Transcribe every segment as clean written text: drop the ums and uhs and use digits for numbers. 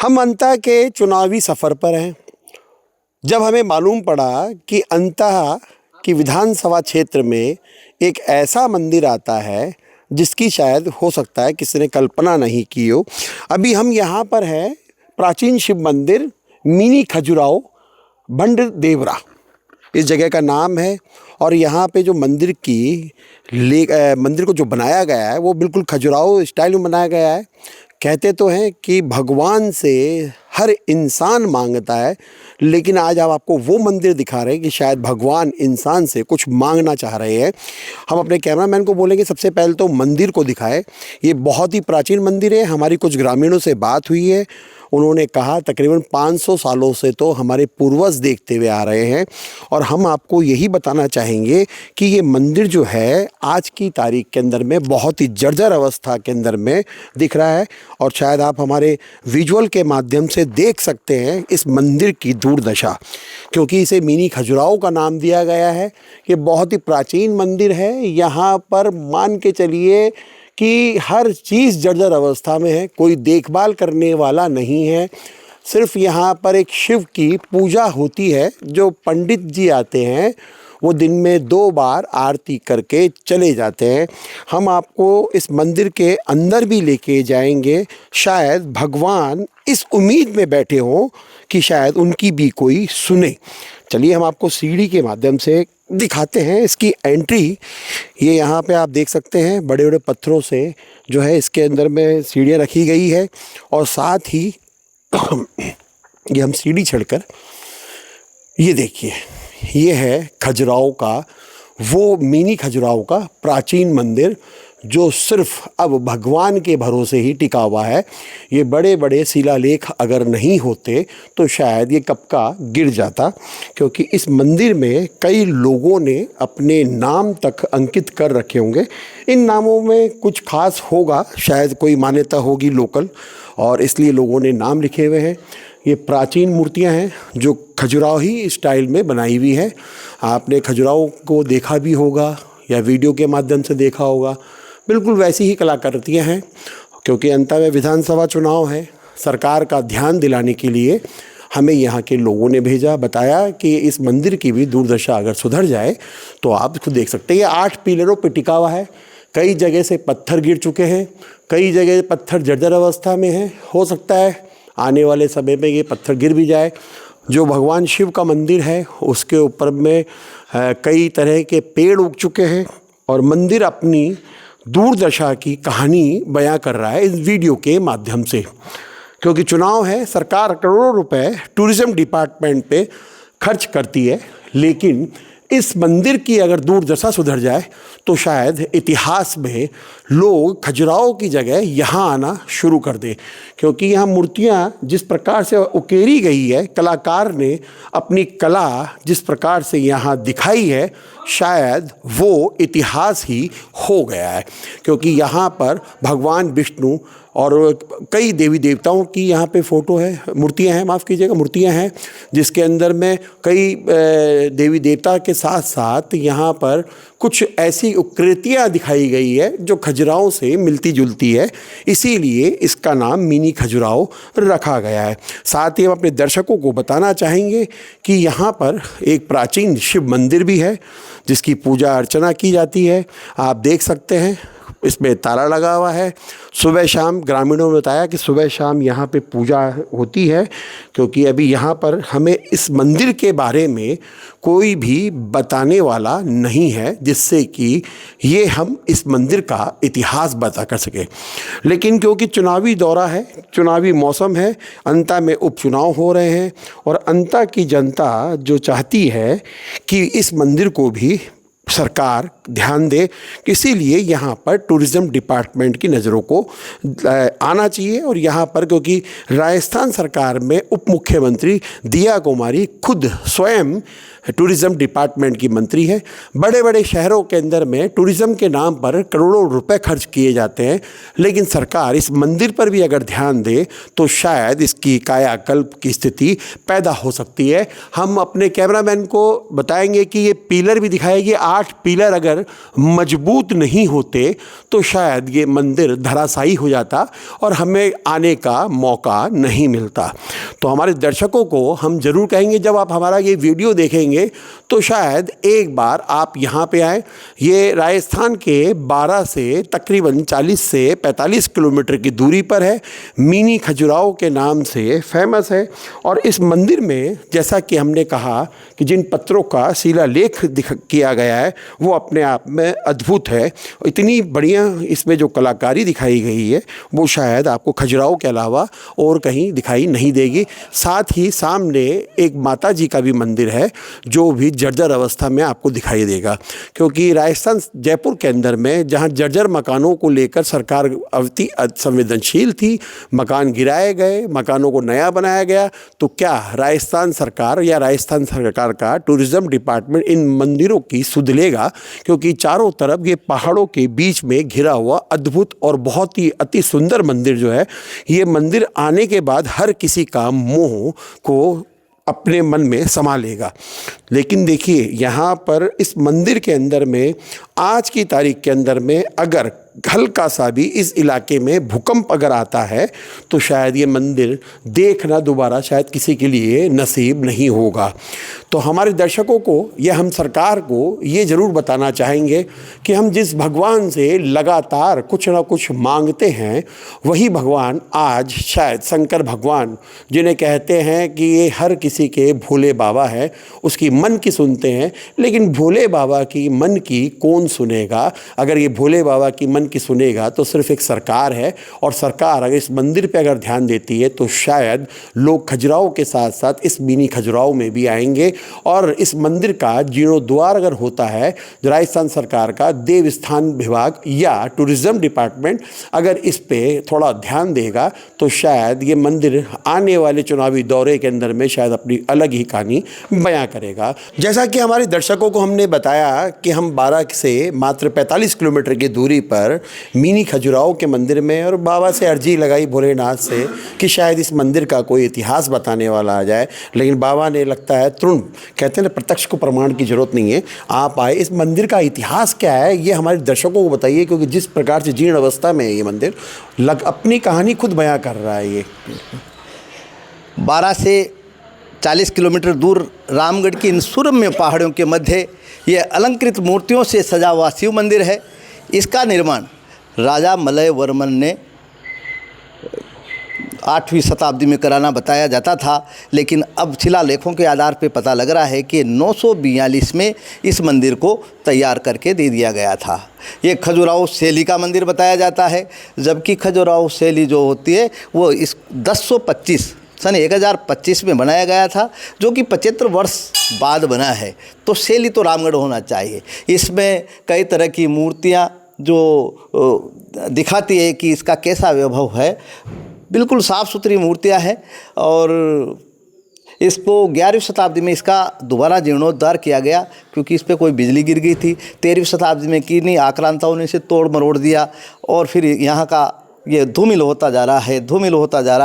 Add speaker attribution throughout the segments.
Speaker 1: हम अंता के चुनावी सफ़र पर हैं। जब हमें मालूम पड़ा कि अंता की विधानसभा क्षेत्र में एक ऐसा मंदिर आता है जिसकी शायद हो सकता है किसी ने कल्पना नहीं की हो। अभी हम यहाँ पर हैं प्राचीन शिव मंदिर मिनी खजुराहो भंडदेवरा इस जगह का नाम है। और यहाँ पे जो मंदिर मंदिर को जो बनाया गया है वो बिल्कुल खजुराहो स्टाइल में बनाया गया है। कहते तो हैं कि भगवान से हर इंसान मांगता है, लेकिन आज हम आपको वो मंदिर दिखा रहे हैं कि शायद भगवान इंसान से कुछ मांगना चाह रहे हैं। हम अपने कैमरामैन को बोलेंगे सबसे पहले तो मंदिर को दिखाए। ये बहुत ही प्राचीन मंदिर है। हमारी कुछ ग्रामीणों से बात हुई है, उन्होंने कहा तकरीबन 500 सालों से तो हमारे पूर्वज देखते हुए आ रहे हैं। और हम आपको यही बताना चाहेंगे कि ये मंदिर जो है आज की तारीख के अंदर में बहुत ही जर्जर अवस्था के अंदर में दिख रहा है। और शायद आप हमारे विजुअल के माध्यम से देख सकते हैं इस मंदिर की दुर्दशा, क्योंकि इसे मिनी खजुराहो का नाम दिया गया है। ये बहुत ही प्राचीन मंदिर है। यहाँ पर मान के चलिए कि हर चीज़ जर्जर अवस्था में है, कोई देखभाल करने वाला नहीं है। सिर्फ यहाँ पर एक शिव की पूजा होती है। जो पंडित जी आते हैं वो दिन में 2 बार आरती करके चले जाते हैं। हम आपको इस मंदिर के अंदर भी लेके जाएंगे। शायद भगवान इस उम्मीद में बैठे हों कि शायद उनकी भी कोई सुने। चलिए हम आपको सीढ़ी के माध्यम से दिखाते हैं इसकी एंट्री। ये यहाँ पे आप देख सकते हैं बड़े बड़े पत्थरों से जो है इसके अंदर में सीढ़ियाँ रखी गई है। और साथ ही ये हम सीढ़ी चढ़कर ये देखिए, ये है खजुराहो का वो मिनी खजुराहो का प्राचीन मंदिर जो सिर्फ अब भगवान के भरोसे ही टिका हुआ है। ये बड़े बड़े शिलालेख अगर नहीं होते तो शायद ये कब का गिर जाता, क्योंकि इस मंदिर में कई लोगों ने अपने नाम तक अंकित कर रखे होंगे। इन नामों में कुछ खास होगा, शायद कोई मान्यता होगी लोकल, और इसलिए लोगों ने नाम लिखे हुए हैं। ये प्राचीन मूर्तियां हैं जो खजुराहो स्टाइल में बनाई हुई है। आपने खजुराहो को देखा भी होगा या वीडियो के माध्यम से देखा होगा, बिल्कुल वैसी ही कलाकृतियाँ हैं। क्योंकि अंत में विधानसभा चुनाव है, सरकार का ध्यान दिलाने के लिए हमें यहाँ के लोगों ने भेजा, बताया कि इस मंदिर की भी दुर्दशा अगर सुधर जाए तो आप खुद देख सकते हैं। ये 8 पिलरों पर टिका हुआ है। कई जगह से पत्थर गिर चुके हैं, कई जगह पत्थर जर्जर अवस्था में है। हो सकता है आने वाले समय में ये पत्थर गिर भी जाए। जो भगवान शिव का मंदिर है उसके ऊपर में कई तरह के पेड़ उग चुके हैं और मंदिर अपनी दुर्दशा की कहानी बयां कर रहा है इस वीडियो के माध्यम से। क्योंकि चुनाव है, सरकार करोड़ों रुपए टूरिज़्म डिपार्टमेंट पे खर्च करती है, लेकिन इस मंदिर की अगर दुर्दशा सुधर जाए तो शायद इतिहास में लोग खजुराहो की जगह यहाँ आना शुरू कर दें। क्योंकि यहाँ मूर्तियाँ जिस प्रकार से उकेरी गई है, कलाकार ने अपनी कला जिस प्रकार से यहाँ दिखाई है, शायद वो इतिहास ही हो गया है। क्योंकि यहाँ पर भगवान विष्णु और कई देवी देवताओं की यहाँ पे फ़ोटो है, मूर्तियाँ हैं, माफ़ कीजिएगा, मूर्तियाँ हैं, जिसके अंदर में कई देवी देवता के साथ साथ यहाँ पर कुछ ऐसी उकृतियाँ दिखाई गई है जो खजुराहो से मिलती जुलती है। इसीलिए इसका नाम मिनी खजुराहो रखा गया है। साथ ही हम अपने दर्शकों को बताना चाहेंगे कि यहाँ पर एक प्राचीन शिव मंदिर भी है जिसकी पूजा अर्चना की जाती है। आप देख सकते हैं इसमें ताला लगा हुआ है। सुबह शाम ग्रामीणों ने बताया कि सुबह शाम यहाँ पे पूजा होती है। क्योंकि अभी यहाँ पर हमें इस मंदिर के बारे में कोई भी बताने वाला नहीं है जिससे कि ये हम इस मंदिर का इतिहास बता कर सकें। लेकिन क्योंकि चुनावी दौरा है, चुनावी मौसम है, अंता में उपचुनाव हो रहे हैं और अंता की जनता जो चाहती है कि इस मंदिर को भी सरकार ध्यान दे, इसीलिए यहाँ पर टूरिज़्म डिपार्टमेंट की नज़रों को आना चाहिए। और यहाँ पर क्योंकि राजस्थान सरकार में उप मुख्यमंत्री दिया कुमारी खुद स्वयं टूरिज़्म डिपार्टमेंट की मंत्री है। बड़े बड़े शहरों के अंदर में टूरिज़्म के नाम पर करोड़ों रुपए खर्च किए जाते हैं, लेकिन सरकार इस मंदिर पर भी अगर ध्यान दे तो शायद इसकी कायाकल्प की स्थिति पैदा हो सकती है। हम अपने कैमरामैन को बताएंगे कि ये पिलर भी दिखाएगी, 8 पिलर अगर मजबूत नहीं होते तो शायद ये मंदिर धराशायी हो जाता और हमें आने का मौका नहीं मिलता। तो हमारे दर्शकों को हम ज़रूर कहेंगे, जब आप हमारा ये वीडियो देखेंगे तो शायद एक बार आप यहाँ पे आएँ। ये राजस्थान के 12 से तकरीबन 40 से 45 किलोमीटर की दूरी पर है। मिनी खजुराहो के नाम से फेमस है। और इस मंदिर में जैसा कि हमने कहा कि जिन पत्थरों का शिलालेख किया गया है वो अपने आप में अद्भुत है। इतनी बढ़िया इसमें जो कलाकारी दिखाई गई है वो शायद आपको खजुराहो के अलावा और कहीं दिखाई नहीं देगी। साथ ही सामने एक माता जी का भी मंदिर है जो भी जर्जर अवस्था में आपको दिखाई देगा, क्योंकि राजस्थान जयपुर के अंदर में जहां जर्जर मकानों को लेकर सरकार अति संवेदनशील थी, मकान गिराए गए, मकानों को नया बनाया गया, तो क्या राजस्थान सरकार या राजस्थान सरकार का टूरिज़्म डिपार्टमेंट इन मंदिरों की सुध लेगा? क्योंकि चारों तरफ ये पहाड़ों के बीच में घिरा हुआ अद्भुत और बहुत ही अति सुंदर मंदिर जो है, ये मंदिर आने के बाद हर किसी का मोह को अपने मन में समा लेगा। लेकिन देखिए यहाँ पर इस मंदिर के अंदर में आज की तारीख के अंदर में अगर हल्का सा भी इस इलाके में भूकंप अगर आता है तो शायद ये मंदिर देखना दोबारा शायद किसी के लिए नसीब नहीं होगा। तो हमारे दर्शकों को या हम सरकार को ये ज़रूर बताना चाहेंगे कि हम जिस भगवान से लगातार कुछ ना कुछ मांगते हैं वही भगवान आज शायद शंकर भगवान, जिन्हें कहते हैं कि ये हर किसी के भोले बाबा है, उसकी मन की सुनते हैं। लेकिन भोले बाबा की मन की कौन सुनेगा? अगर ये भोले बाबा की मन की सुनेगा तो सिर्फ एक सरकार है, और सरकार अगर इस मंदिर पे अगर ध्यान देती है तो शायद लोग खजुराहो के साथ साथ इस मिनी खजुराहो में भी आएंगे। और इस मंदिर का जीर्णोद्वार अगर होता है, राजस्थान सरकार का देवस्थान विभाग या टूरिज़्म डिपार्टमेंट अगर इस पे थोड़ा ध्यान देगा तो शायद ये मंदिर आने वाले चुनावी दौरे के अंदर में शायद अपनी अलग ही कहानी बयां करेगा। जैसा कि हमारे दर्शकों को हमने बताया कि हम 12 से मात्र 45 किलोमीटर की दूरी पर मिनी खजुराहो के मंदिर में, और बाबा से अर्जी लगाई भोलेनाथ से कि शायद इस मंदिर का कोई इतिहास बताने वाला आ जाए। लेकिन बाबा ने लगता है तुरंत, कहते हैं ना प्रत्यक्ष को प्रमाण की जरूरत नहीं है, आप आए, इस मंदिर का इतिहास क्या है ये हमारे दर्शकों को बताइए, क्योंकि जिस प्रकार से जीर्ण अवस्था में है ये मंदिर अपनी कहानी खुद बयां कर रहा है। ये
Speaker 2: 12 से 40 किलोमीटर दूर रामगढ़ की इन सुरम्य पहाड़ियों के मध्य ये अलंकृत मूर्तियों से सजा हुआ शिव मंदिर है। इसका निर्माण राजा मलय वर्मन ने 8वीं शताब्दी में कराना बताया जाता था, लेकिन अब शिलालेखों के आधार पर पता लग रहा है कि 942 में इस मंदिर को तैयार करके दे दिया गया था। ये खजुराहो शैली का मंदिर बताया जाता है, जबकि खजुराहो शैली जो होती है वो इस 1025 सन 1025 में बनाया गया था, जो कि 75 वर्ष बाद बना है। तो शैली तो रामगढ़ होना चाहिए। इसमें कई तरह की मूर्तियाँ जो दिखाती है कि इसका कैसा वैभव है। बिल्कुल साफ़ सुथरी मूर्तियाँ हैं, और इसको 11वीं शताब्दी में इसका दोबारा जीर्णोद्धार किया गया, क्योंकि इस पर कोई बिजली गिर गई थी। 13वीं शताब्दी में किन्हीं आक्रांताओं ने इसे तोड़ मरोड़ दिया, और फिर यहाँ का ये धूमिल होता जा रहा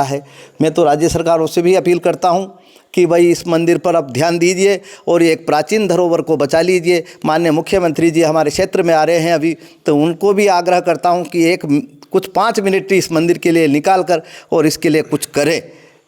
Speaker 2: है। मैं तो राज्य सरकारों से भी अपील करता हूँ कि भाई इस मंदिर पर अब ध्यान दीजिए और ये एक प्राचीन धरोहर को बचा लीजिए। माननीय मुख्यमंत्री जी हमारे क्षेत्र में आ रहे हैं अभी, तो उनको भी आग्रह करता हूँ कि कुछ 5 मिनट इस मंदिर के लिए निकाल कर और इसके लिए कुछ करें।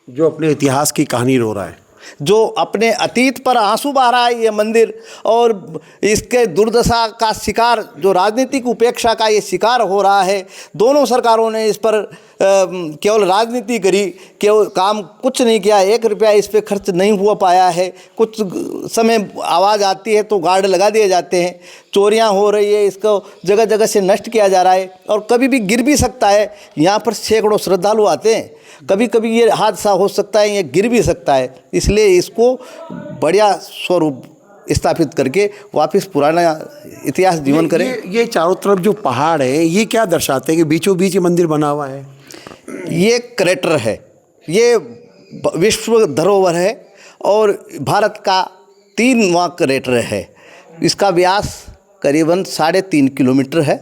Speaker 1: जो अपने इतिहास की कहानी रो रहा है,
Speaker 2: जो अपने अतीत पर आंसू बहा रहा है ये मंदिर, और इसके दुर्दशा का शिकार, जो राजनीतिक उपेक्षा का ये शिकार हो रहा है। दोनों सरकारों ने इस पर केवल राजनीति करी, केवल काम कुछ नहीं किया। 1 रुपया इस पर खर्च नहीं हुआ पाया है। कुछ समय आवाज़ आती है तो गार्ड लगा दिए जाते हैं, चोरियां हो रही है, इसको जगह जगह से नष्ट किया जा रहा है, और कभी भी गिर भी सकता है। यहाँ पर सैकड़ों श्रद्धालु आते हैं, कभी कभी ये हादसा हो सकता है, ये गिर भी सकता है। इसलिए इसको बढ़िया स्वरूप स्थापित करके वापस पुराना इतिहास जीवन करें।
Speaker 1: ये चारों तरफ जो पहाड़ है ये क्या दर्शाते हैं कि बीचों बीच ये मंदिर बना हुआ है?
Speaker 2: ये क्रेटर है, ये विश्व धरोहर है, और भारत का 3 वहाँ क्रेटर है। इसका व्यास करीबन 3.5 किलोमीटर है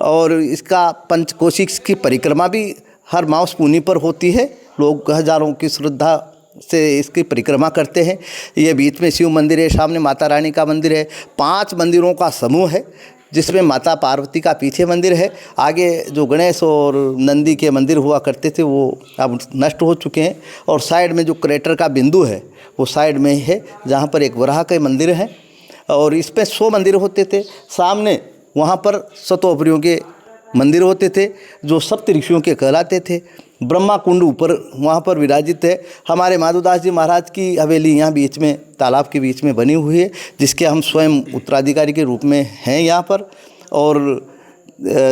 Speaker 2: और इसका पंचकोशी की परिक्रमा भी हर मास पूर्णिमा पर होती है। लोग हजारों की श्रद्धा से इसकी परिक्रमा करते हैं। ये बीच में शिव मंदिर है, सामने माता रानी का मंदिर है, 5 मंदिरों का समूह है जिसमें माता पार्वती का पीछे मंदिर है। आगे जो गणेश और नंदी के मंदिर हुआ करते थे वो अब नष्ट हो चुके हैं और साइड में जो क्रेटर का बिंदु है वो साइड में है जहाँ पर एक वराह के मंदिर है और इस पर 100 मंदिर होते थे। सामने वहाँ पर सतोपरियों के मंदिर होते थे जो सप्त ऋषियों के कहलाते थे। ब्रह्मा कुंड ऊपर वहाँ पर विराजित है। हमारे माधोदास जी महाराज की हवेली यहाँ बीच में तालाब के बीच में बनी हुई है जिसके हम स्वयं उत्तराधिकारी के रूप में हैं यहाँ पर। और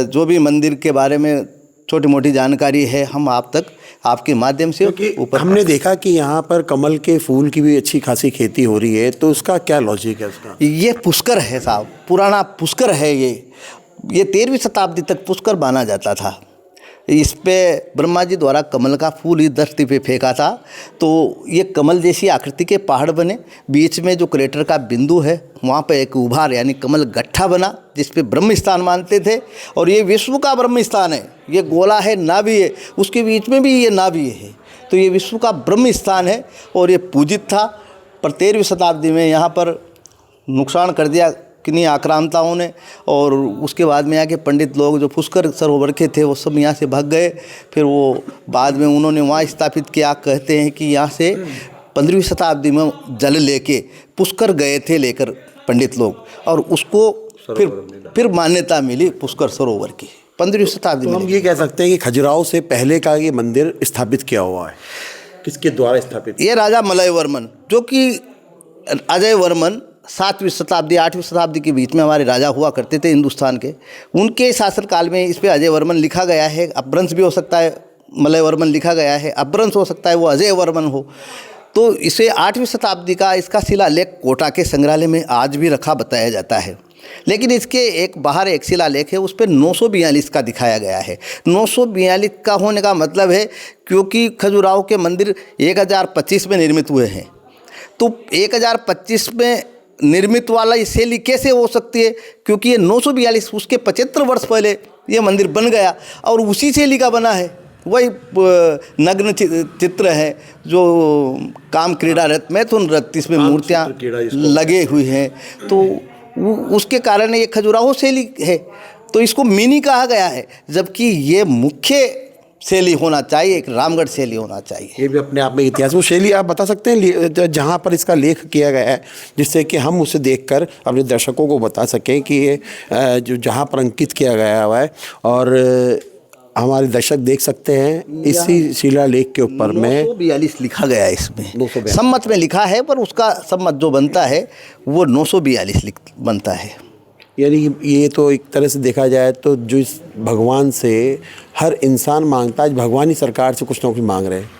Speaker 2: जो भी मंदिर के बारे में छोटी मोटी जानकारी है हम आप तक आपके माध्यम से ऊपर।
Speaker 1: हमने देखा कि यहाँ पर कमल के फूल की भी अच्छी खासी खेती हो रही है, तो उसका क्या लॉजिक है उसका?
Speaker 2: ये पुष्कर है साहब, पुराना पुष्कर है ये 13वीं शताब्दी तक पुष्कर माना जाता था। इस पे ब्रह्मा जी द्वारा कमल का फूल इस धरती पे फेंका था तो ये कमल जैसी आकृति के पहाड़ बने। बीच में जो क्रेटर का बिंदु है वहाँ पे एक उभार यानी कमल गट्ठा बना जिस पे ब्रह्म स्थान मानते थे और ये विश्व का ब्रह्म स्थान है। ये गोला है, नाभि है, उसके बीच में भी ये नाभि है, तो ये विश्व का ब्रह्म स्थान है और ये पूजित था। पर 13वीं शताब्दी में यहाँ पर नुकसान कर दिया किन्हीं आक्रांताओं ने और उसके बाद में यहाँ के पंडित लोग जो पुष्कर सरोवर के थे वो सब यहाँ से भाग गए। फिर वो बाद में उन्होंने वहाँ स्थापित किया। कहते हैं कि यहाँ से 15वीं शताब्दी में जल लेके पुष्कर गए थे लेकर पंडित लोग और उसको फिर मान्यता मिली पुष्कर सरोवर की 15वीं शताब्दी में।
Speaker 1: हम ये कह सकते हैं कि खजुराहो से पहले का ये मंदिर स्थापित किया हुआ है, किसके द्वारा स्थापित?
Speaker 2: ये राजा मलय वर्मन जो कि अजय वर्मन 7वीं शताब्दी 8वीं शताब्दी के बीच में हमारे राजा हुआ करते थे हिंदुस्तान के, उनके शासनकाल में इस पे अजय वर्मन लिखा गया है। अपभ्रंश भी हो सकता है मलय वर्मन लिखा गया है, अपभ्रंश हो सकता है वो अजय वर्मन हो। तो इसे 8वीं शताब्दी का इसका शिलालेख कोटा के संग्रहालय में आज भी रखा बताया जाता है। लेकिन इसके एक बाहर एक शिलालेख है उस पर 942 का दिखाया गया है। 942 का होने का मतलब है क्योंकि खजुराहो के मंदिर 1025 में निर्मित हुए हैं, तो 1025 में निर्मित वाला ये शैली कैसे हो सकती है? क्योंकि ये 942 उसके 75 वर्ष पहले ये मंदिर बन गया और उसी शैली का बना है। वही नग्न चित्र है जो काम क्रीड़ा रथ मैथुन रथ इसमें मूर्तियाँ लगे हुई हैं, तो उसके कारण ये खजुराहो शैली है, तो इसको मिनी कहा गया है। जबकि ये मुख्य शैली होना चाहिए, एक रामगढ़ शैली होना चाहिए।
Speaker 1: ये भी अपने आप में इतिहास। वो शैली आप बता सकते हैं जहाँ पर इसका लेख किया गया है, जिससे कि हम उसे देखकर अपने दर्शकों को बता सकें कि ये जो जहाँ पर अंकित किया गया हुआ है और हमारे दर्शक देख सकते हैं इसी शिलालेख के ऊपर में
Speaker 2: 942 लिखा गया है इसमें।
Speaker 1: 942
Speaker 2: सम्मत में लिखा है पर उसका सम्मत जो बनता है वो 942 बनता है।
Speaker 1: यानी ये तो एक तरह से देखा जाए तो जो इस भगवान से हर इंसान मांगता है, आज भगवान ही सरकार से कुछ ना कुछ मांग रहे हैं।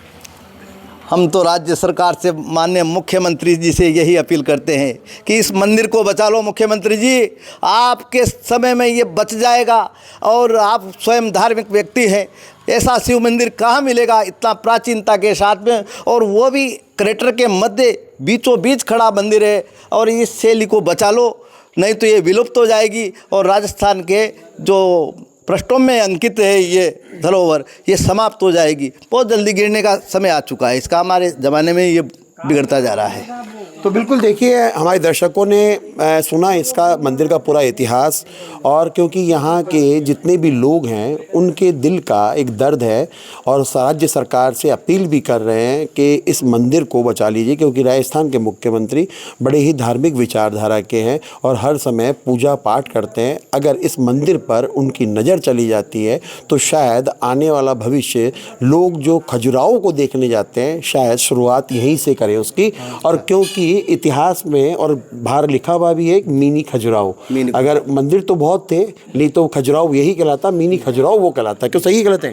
Speaker 2: हम तो राज्य सरकार से माननीय मुख्यमंत्री जी से यही अपील करते हैं कि इस मंदिर को बचा लो मुख्यमंत्री जी, आपके समय में ये बच जाएगा और आप स्वयं धार्मिक व्यक्ति हैं। ऐसा शिव मंदिर कहाँ मिलेगा इतना प्राचीनता के साथ में, और वो भी क्रेटर के मध्य बीचों बीच खड़ा मंदिर है। और इस शैली को बचा लो, नहीं तो ये विलुप्त हो जाएगी और राजस्थान के जो पृष्ठों में अंकित है ये धरोहर ये समाप्त हो जाएगी। बहुत जल्दी गिरने का समय आ चुका है इसका, हमारे ज़माने में ये बिगड़ता जा रहा है।
Speaker 1: तो बिल्कुल देखिए, हमारे दर्शकों ने सुना इसका मंदिर का पूरा इतिहास, और क्योंकि यहाँ के जितने भी लोग हैं उनके दिल का एक दर्द है और राज्य सरकार से अपील भी कर रहे हैं कि इस मंदिर को बचा लीजिए, क्योंकि राजस्थान के मुख्यमंत्री बड़े ही धार्मिक विचारधारा के हैं और हर समय पूजा पाठ करते हैं। अगर इस मंदिर पर उनकी नज़र चली जाती है तो शायद आने वाला भविष्य लोग जो खजुराहो को देखने जाते हैं शायद शुरुआत यहीं से करें उसकी। और क्योंकि इतिहास में और बाहर लिखा हुआ भी है मिनी खजुराहो, अगर मंदिर तो बहुत थे नहीं तो खजुराहो यही कहलाता, मिनी खजुराहो वो कहलाता। क्यों, सही गलत है?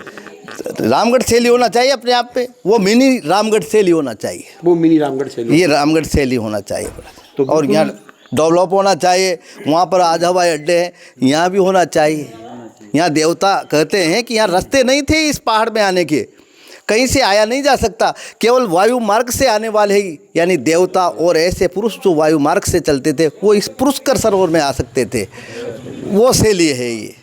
Speaker 2: रामगढ़ शैली होना चाहिए अपने आप पे, वो मिनी रामगढ़ शैली होना चाहिए,
Speaker 1: वो मिनी रामगढ़ शैली,
Speaker 2: ये रामगढ़ शैली होना चाहिए।
Speaker 1: तो
Speaker 2: और यहाँ डेवलप होना चाहिए। वहाँ पर आज हवाई अड्डे हैं, यहाँ भी होना चाहिए। यहाँ देवता कहते हैं कि यहाँ रास्ते नहीं थे इस पहाड़ में आने के, कहीं से आया नहीं जा सकता, केवल वायु मार्ग से आने वाले ही यानी देवता और ऐसे पुरुष जो वायु मार्ग से चलते थे वो इस पुष्कर सरोवर में आ सकते थे, वो से लिए है ये।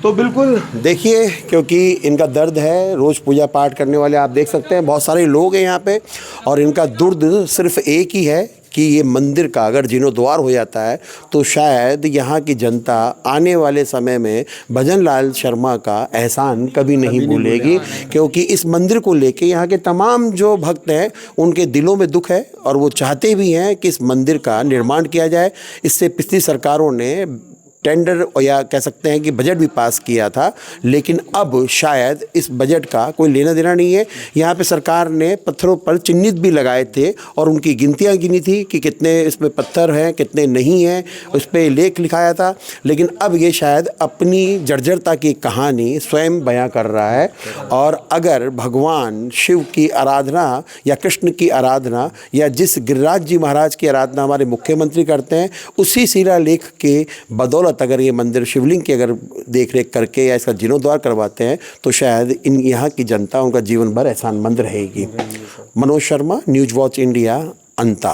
Speaker 1: तो बिल्कुल देखिए, क्योंकि इनका दर्द है, रोज़ पूजा पाठ करने वाले आप देख सकते हैं बहुत सारे लोग हैं यहाँ पे, और इनका दर्द सिर्फ एक ही है कि ये मंदिर का अगर जीर्णोद्वार हो जाता है तो शायद यहाँ की जनता आने वाले समय में भजन लाल शर्मा का एहसान कभी नहीं भूलेगी, क्योंकि इस मंदिर को लेके यहाँ के तमाम जो भक्त हैं उनके दिलों में दुख है और वो चाहते भी हैं कि इस मंदिर का निर्माण किया जाए। इससे पिछली सरकारों ने टेंडर या कह सकते हैं कि बजट भी पास किया था, लेकिन अब शायद इस बजट का कोई लेना देना नहीं है। यहाँ पे सरकार ने पत्थरों पर चिन्हित भी लगाए थे और उनकी गिनतियाँ गिनी थी कि कितने इसमें पत्थर हैं कितने नहीं हैं, उस पर लेख लिखाया था। लेकिन अब ये शायद अपनी जर्जरता की कहानी स्वयं बयां कर रहा है। और अगर भगवान शिव की आराधना या कृष्ण की आराधना या जिस गिरिराज जी महाराज की आराधना हमारे मुख्यमंत्री करते हैं, उसी शिलालेख के बदौलत अगर ये मंदिर शिवलिंग की अगर देख रेख करके या इसका जीर्णोद्वार करवाते हैं तो शायद इन यहाँ की जनता उनका जीवन भर एहसानमंद रहेगी। Manoj Sharma, news watch India, अंता।